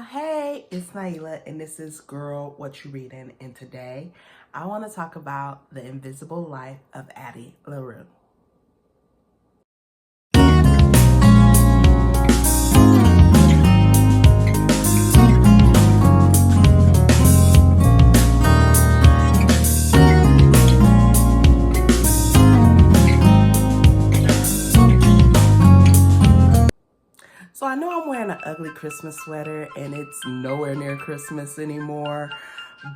Hey, it's Naila, and this is Girl, What You Reading, and today I want to talk about The Invisible Life of Addie LaRue. So I know I'm wearing an ugly Christmas sweater, and it's nowhere near Christmas anymore,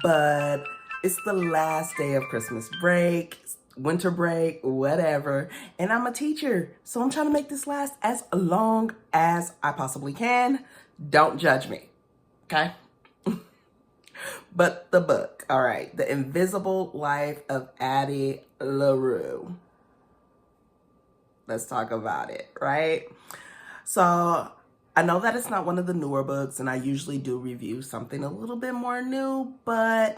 but it's the last day of Christmas break, winter break, whatever, and I'm a teacher, so I'm trying to make this last as long as I possibly can. Don't judge me, okay? But the book, all right, The Invisible Life of Addie LaRue. Let's talk about it, right? So I know that it's not one of the newer books, and I usually do review something a little bit more new, but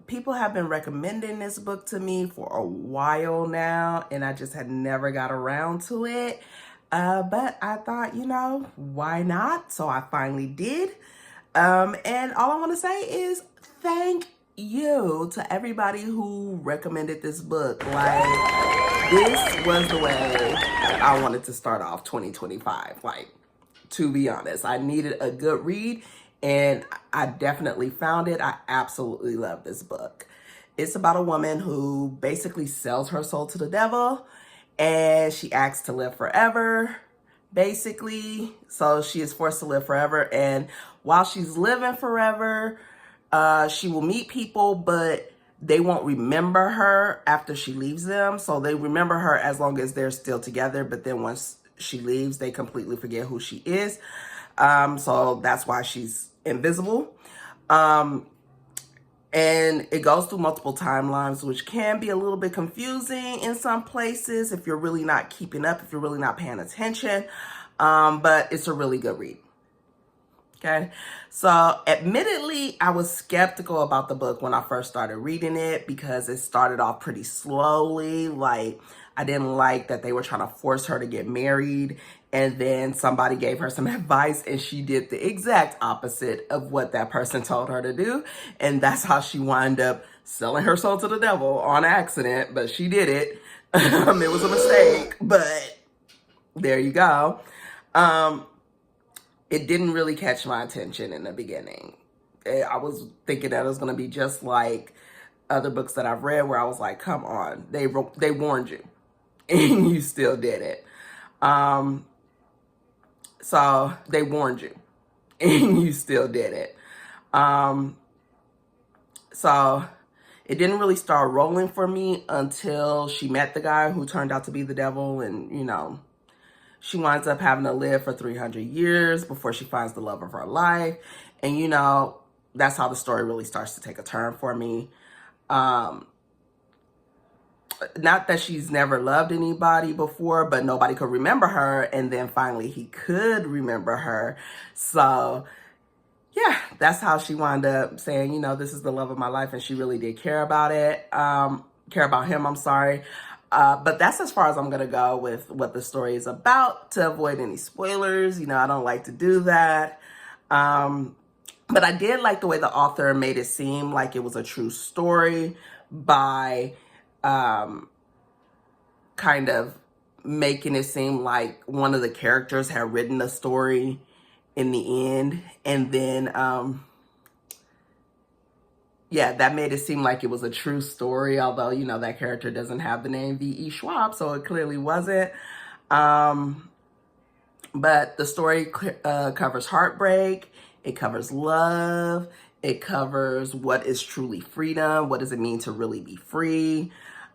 people have been recommending this book to me for a while now, and I just had never got around to it. But I thought, why not? So I finally did. And all I want to say is thank you to everybody who recommended this book. Like, this was the way that I wanted to start off 2025. Like, to be honest, I needed a good read, and I definitely found it. I absolutely love this book. It's about a woman who basically sells her soul to the devil, and she asks to live forever, basically. So she is forced to live forever, and while she's living forever, she will meet people, but they won't remember her after she leaves them. So they remember her as long as they're still together, but then once she leaves, they completely forget who she is. So that's why she's invisible. And it goes through multiple timelines, which can be a little bit confusing in some places if you're really not keeping up, if you're really not paying attention. But it's a really good read. Okay, so admittedly, I was skeptical about the book when I first started reading it because it started off pretty slowly. Like, I didn't like that they were trying to force her to get married, and then somebody gave her some advice and she did the exact opposite of what that person told her to do. And that's how she wound up selling her soul to the devil on accident, but she did it. It was a mistake, but there you go. It didn't really catch my attention in the beginning. I was thinking that it was going to be just like other books that I've read where I was like, come on, they warned you and you still did it. So they warned you and you still did it. So it didn't really start rolling for me until she met the guy who turned out to be the devil, and, she winds up having to live for 300 years before she finds the love of her life. And, that's how the story really starts to take a turn for me. Not that she's never loved anybody before, but nobody could remember her. And then finally he could remember her. So, yeah, that's how she wound up saying, this is the love of my life. And she really did care about it. Care about him, I'm sorry. But that's as far as I'm going to go with what the story is about to avoid any spoilers. I don't like to do that. But I did like the way the author made it seem like it was a true story by kind of making it seem like one of the characters had written the story in the end. And then, yeah, that made it seem like it was a true story, although, that character doesn't have the name V.E. Schwab, so it clearly wasn't. But the story covers heartbreak, it covers love, it covers what is truly freedom, what does it mean to really be free.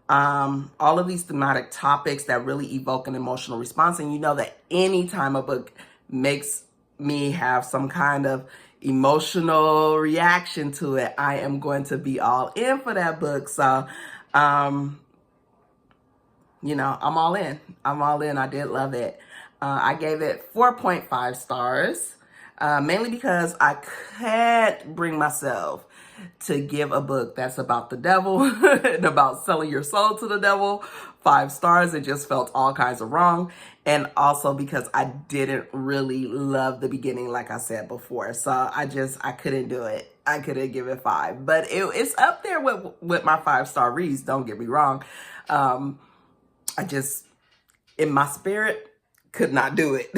All of these thematic topics that really evoke an emotional response. And that anytime a book makes me have some kind of emotional reaction to it, I am going to be all in for that book. So, I'm all in. I'm all in. I did love it. I gave it 4.5 stars, mainly because I can't bring myself to give a book that's about the devil and about selling your soul to the devil 5 stars. It just felt all kinds of wrong. And also because I didn't really love the beginning, like I said before. So I couldn't do it. I couldn't give it 5. But it's up there with my 5-star reads, don't get me wrong. I just, in my spirit, could not do it.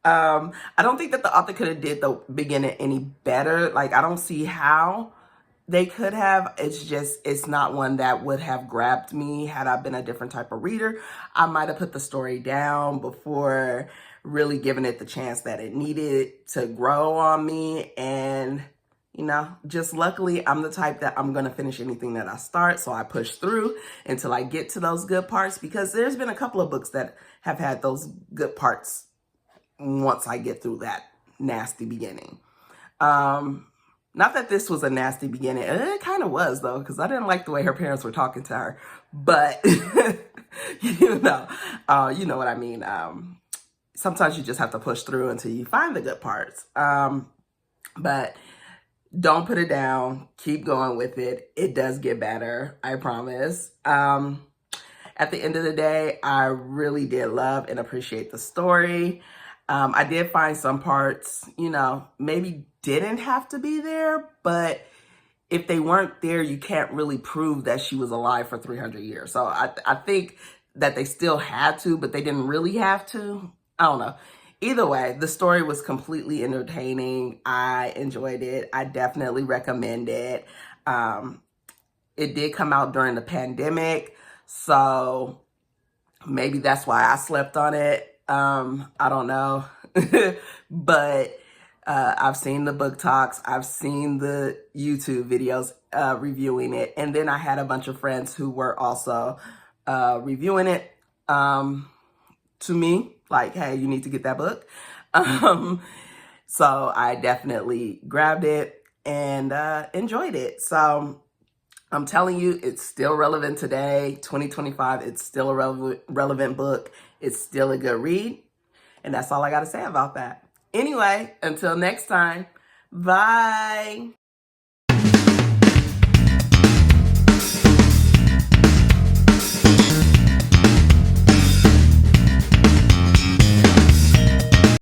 I don't think that the author could have did the beginning any better. Like, I don't see how they could have. It's just, it's not one that would have grabbed me had I been a different type of reader. I might have put the story down before really giving it the chance that it needed to grow on me. And, you know, just luckily, I'm the type that I'm going to finish anything that I start. So I push through until I get to those good parts, because there's been a couple of books that have had those good parts once I get through that nasty beginning. Not that this was a nasty beginning. It kind of was, though, because I didn't like the way her parents were talking to her. But, you know what I mean. Sometimes you just have to push through until you find the good parts. But don't put it down. Keep going with it. It does get better, I promise. At the end of the day, I really did love and appreciate the story. I did find some parts, you know, maybe didn't have to be there, but if they weren't there, you can't really prove that she was alive for 300 years. So I think that they still had to, but they didn't really have to. I don't know. Either way, the story was completely entertaining. I enjoyed it. I definitely recommend it. It did come out during the pandemic, so maybe that's why I slept on it. I don't know. But I've seen the book talks. I've seen the YouTube videos reviewing it. And then I had a bunch of friends who were also reviewing it to me. Like, hey, you need to get that book. So I definitely grabbed it and enjoyed it. So I'm telling you, it's still relevant today, 2025. It's still a relevant book. It's still a good read. And that's all I got to say about that. Anyway, until next time, bye.